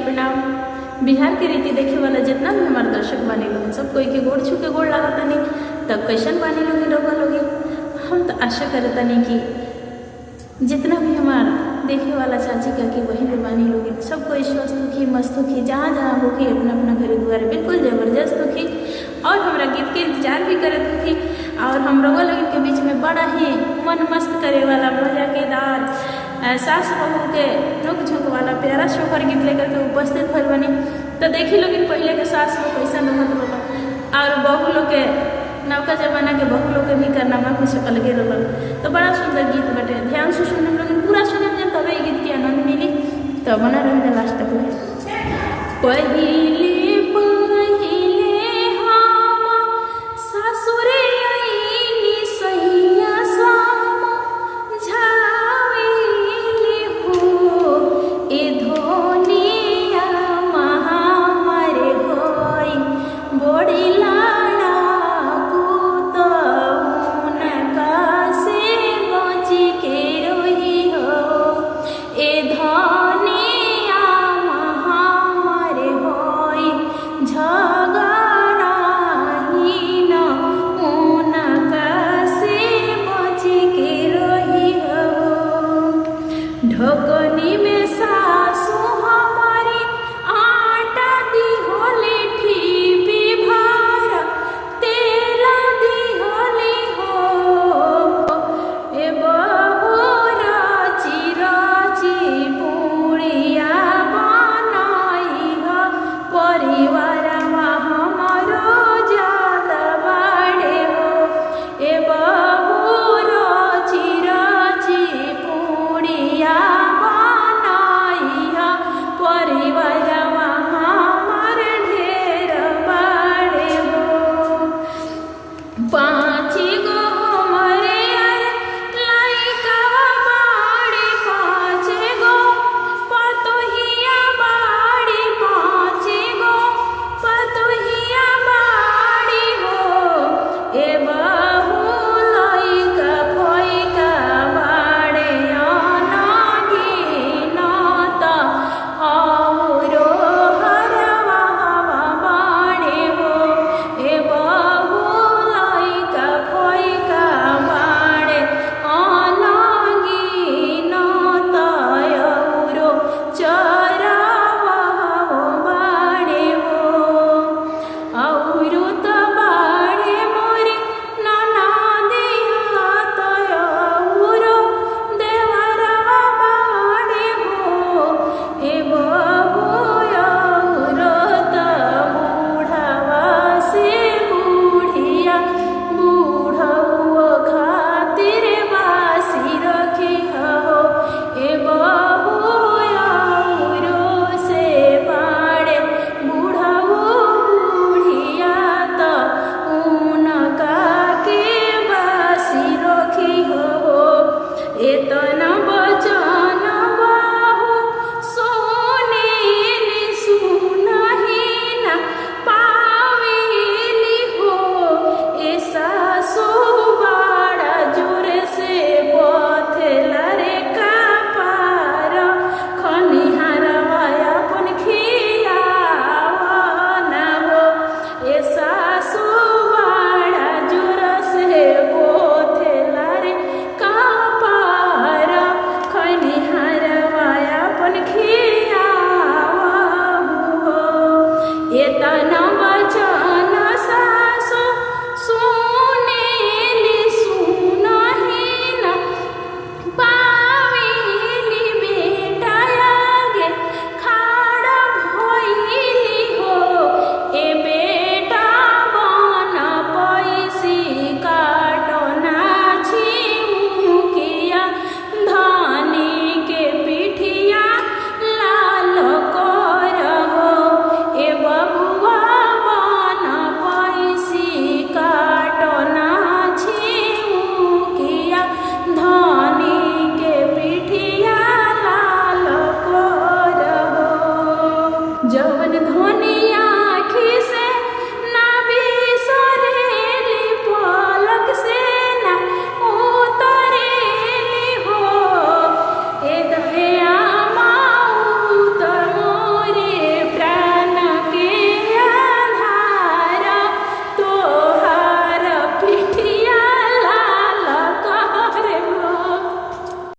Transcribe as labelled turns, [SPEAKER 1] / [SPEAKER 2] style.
[SPEAKER 1] प्रणाम। बिहार के रीति देखे वाला जितना भी हमारे दर्शक बानी लोग सब कोई के गोड़ छू के गोड़ लागता नहीं, तब कैसन बानी लोग रोगा लोगे। हम तो आशा करता नहीं कि जितना भी हमार देखे वाला चाची का कि वही भी बानी लोग सब कोई स्वस्थ होखी, मस्त होखी, जहाँ जहाँ होखी अपना अपना घरे दुआरे बिल्कुल ज़बरदस्त होखी और हमारा गीत के इंतजार भी करत होखी। और हम रोगा लोग के बीच में बड़ा ही मन मस्त करे वाला मजाकेदार सास बहू के नोक झोंक वाला प्यारा शोहर गीत लेकर के उपस्थित भर बनी। तो देखी लोग पहले के सास लोग कैसा रहत रहा और बहू लोग के नौका जमाना के बहू लोग के भी कारनामा कुछ अलगे रहा। तो बड़ा सुंदर गीत बटे, ध्यान से सुन हम लोग पूरा सुने जाए तबे गीत के आनंद मिली। तो बना रहे लास्ट तक में। पहिले
[SPEAKER 2] धा